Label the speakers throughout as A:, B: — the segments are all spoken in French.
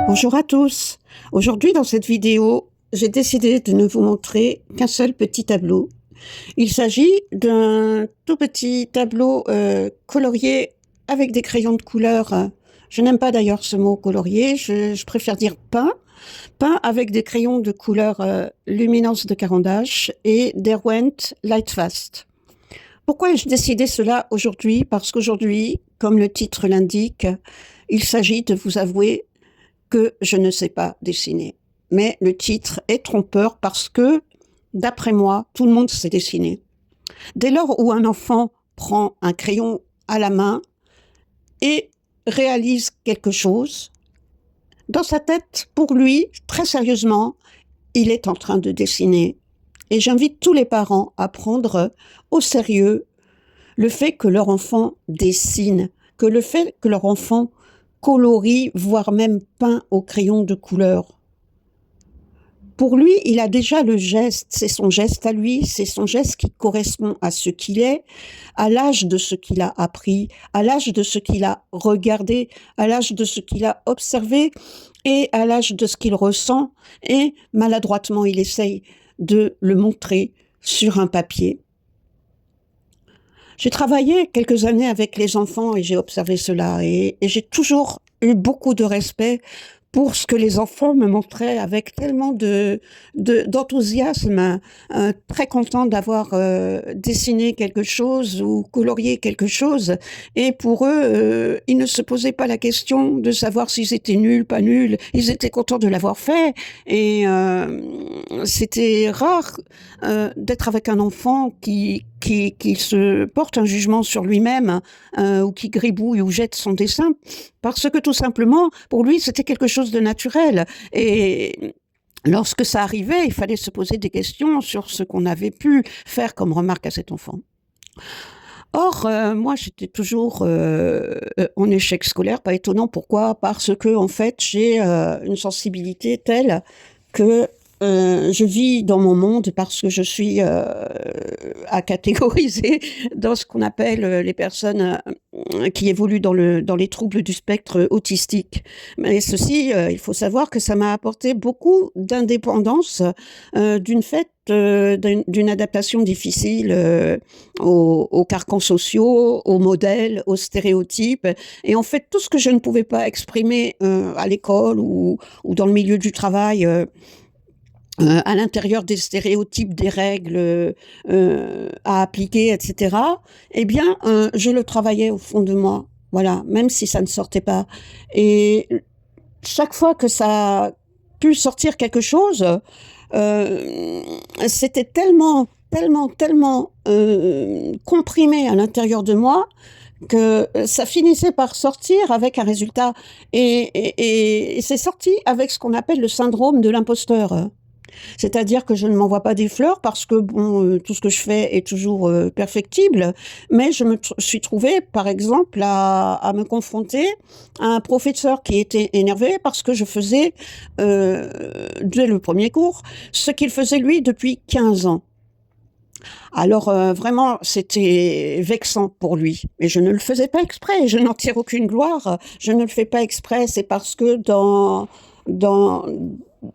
A: Bonjour à tous. Aujourd'hui, dans cette vidéo, j'ai décidé de ne vous montrer qu'un seul petit tableau. Il s'agit d'un tout petit tableau colorié avec des crayons de couleur. Je n'aime pas d'ailleurs ce mot colorié, je préfère dire peint. Peint avec des crayons de couleur Luminance de Caran d'Ache et Derwent Lightfast. Pourquoi ai-je décidé cela aujourd'hui? Parce qu'aujourd'hui, comme le titre l'indique, il s'agit de vous avouer que je ne sais pas dessiner. Mais le titre est trompeur parce que, d'après moi, tout le monde sait dessiner. Dès lors où un enfant prend un crayon à la main et réalise quelque chose, dans sa tête, pour lui, très sérieusement, il est en train de dessiner. Et j'invite tous les parents à prendre au sérieux le fait que leur enfant dessine, que le fait que leur enfant colorie, voire même peint au crayon de couleur. Pour lui, il a déjà le geste, c'est son geste à lui, c'est son geste qui correspond à ce qu'il est, à l'âge de ce qu'il a appris, à l'âge de ce qu'il a regardé, à l'âge de ce qu'il a observé et à l'âge de ce qu'il ressent, et maladroitement il essaye de le montrer sur un papier. J'ai travaillé quelques années avec les enfants et j'ai observé cela et j'ai toujours eu beaucoup de respect pour ce que les enfants me montraient avec tellement d'enthousiasme, très content d'avoir dessiné quelque chose ou colorié quelque chose. Et pour eux, ils ne se posaient pas la question de savoir s'ils étaient nuls, pas nuls. Ils étaient contents de l'avoir fait. Et c'était rare d'être avec un enfant qui se porte un jugement sur lui-même ou qui gribouille ou jette son dessin, parce que tout simplement, pour lui, c'était quelque chose de naturel. Et lorsque ça arrivait, il fallait se poser des questions sur ce qu'on avait pu faire comme remarque à cet enfant. Or, moi, j'étais toujours en échec scolaire, pas étonnant. Pourquoi? Parce que, en fait, j'ai une sensibilité telle que je vis dans mon monde parce que je suis à catégoriser dans ce qu'on appelle les personnes qui évoluent dans les troubles du spectre autistique. Mais ceci, il faut savoir que ça m'a apporté beaucoup d'indépendance d'une adaptation difficile aux carcans sociaux, aux modèles, aux stéréotypes. Et en fait, tout ce que je ne pouvais pas exprimer à l'école ou dans le milieu du travail, à l'intérieur des stéréotypes, des règles à appliquer, etc., eh bien, je le travaillais au fond de moi. Voilà, même si ça ne sortait pas. Et chaque fois que ça a pu sortir quelque chose, c'était tellement comprimé à l'intérieur de moi que ça finissait par sortir avec un résultat. Et c'est sorti avec ce qu'on appelle le syndrome de l'imposteur. C'est-à-dire que je ne m'envoie pas des fleurs parce que bon, tout ce que je fais est toujours perfectible, mais je me suis trouvée, par exemple, à me confronter à un professeur qui était énervé parce que je faisais, dès le premier cours, ce qu'il faisait lui depuis 15 ans. Alors vraiment, c'était vexant pour lui. Mais je ne le faisais pas exprès, je n'en tire aucune gloire. Je ne le fais pas exprès, c'est parce que dans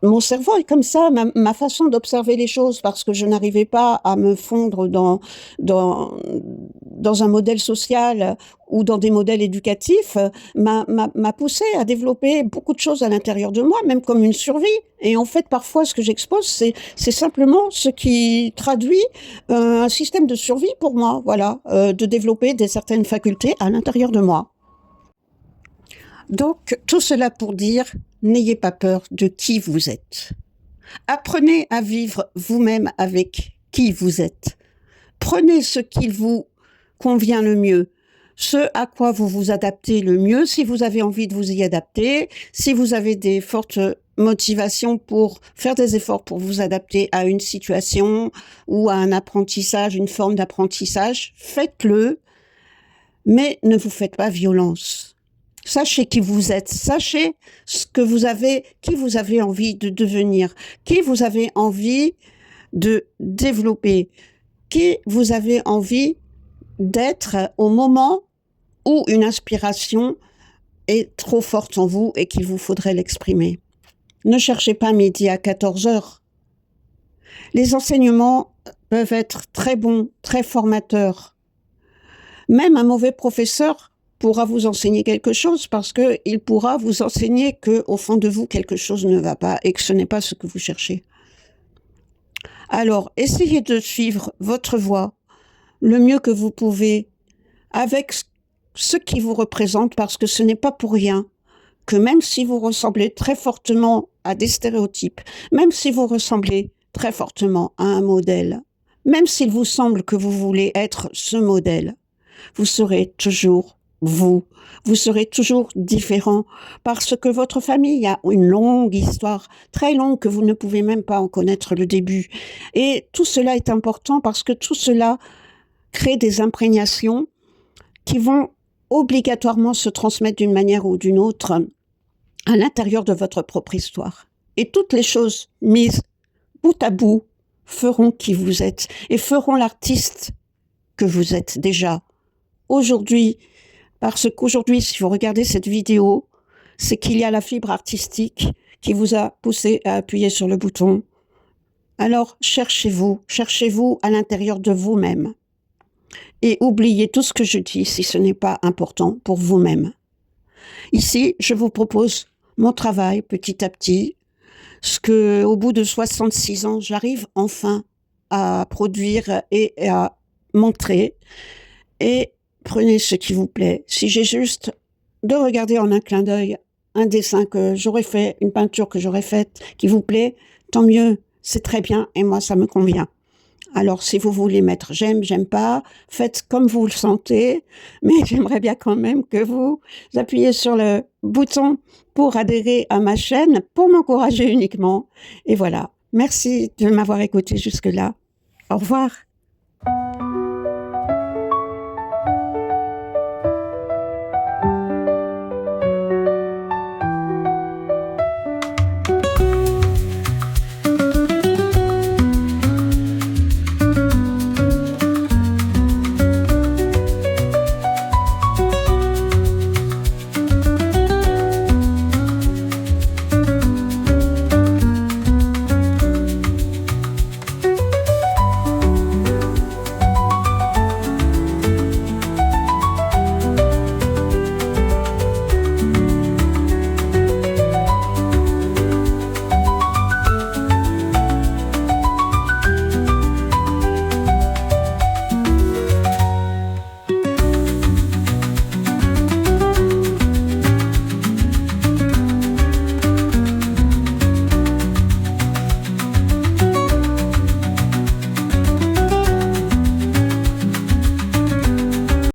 A: mon cerveau est comme ça, ma façon d'observer les choses, parce que je n'arrivais pas à me fondre dans, dans un modèle social ou dans des modèles éducatifs, m'a poussé à développer beaucoup de choses à l'intérieur de moi, même comme une survie. Et en fait, parfois, ce que j'expose, c'est simplement ce qui traduit un système de survie pour moi, voilà, de développer certaines facultés à l'intérieur de moi. Donc, tout cela pour dire, n'ayez pas peur de qui vous êtes. Apprenez à vivre vous-même avec qui vous êtes. Prenez ce qui vous convient le mieux, ce à quoi vous vous adaptez le mieux, si vous avez envie de vous y adapter, si vous avez des fortes motivations pour faire des efforts pour vous adapter à une situation ou à un apprentissage, une forme d'apprentissage, faites-le, mais ne vous faites pas violence. Sachez qui vous êtes, sachez ce que vous avez, qui vous avez envie de devenir, qui vous avez envie de développer, qui vous avez envie d'être au moment où une inspiration est trop forte en vous et qu'il vous faudrait l'exprimer. Ne cherchez pas midi à 14 heures. Les enseignements peuvent être très bons, très formateurs. Même un mauvais professeur pourra vous enseigner quelque chose parce qu'il pourra vous enseigner qu'au fond de vous, quelque chose ne va pas et que ce n'est pas ce que vous cherchez. Alors, essayez de suivre votre voie le mieux que vous pouvez avec ce qui vous représente, parce que ce n'est pas pour rien que même si vous ressemblez très fortement à des stéréotypes, même si vous ressemblez très fortement à un modèle, même s'il vous semble que vous voulez être ce modèle, vous serez toujours vous. Vous serez toujours différent parce que votre famille a une longue histoire, très longue, que vous ne pouvez même pas en connaître le début. Et tout cela est important parce que tout cela crée des imprégnations qui vont obligatoirement se transmettre d'une manière ou d'une autre à l'intérieur de votre propre histoire. Et toutes les choses mises bout à bout feront qui vous êtes et feront l'artiste que vous êtes déjà aujourd'hui. Parce qu'aujourd'hui, si vous regardez cette vidéo, c'est qu'il y a la fibre artistique qui vous a poussé à appuyer sur le bouton. Alors, cherchez-vous à l'intérieur de vous-même. Et oubliez tout ce que je dis si ce n'est pas important pour vous-même. Ici, je vous propose mon travail petit à petit, ce que, au bout de 66 ans, j'arrive enfin à produire et à montrer. Et prenez ce qui vous plaît. Si j'ai juste de regarder en un clin d'œil un dessin que j'aurais fait, une peinture que j'aurais faite qui vous plaît, tant mieux, c'est très bien et moi ça me convient. Alors si vous voulez mettre j'aime, j'aime pas, faites comme vous le sentez, mais j'aimerais bien quand même que vous appuyez sur le bouton pour adhérer à ma chaîne, pour m'encourager uniquement. Et voilà, merci de m'avoir écouté jusque-là. Au revoir.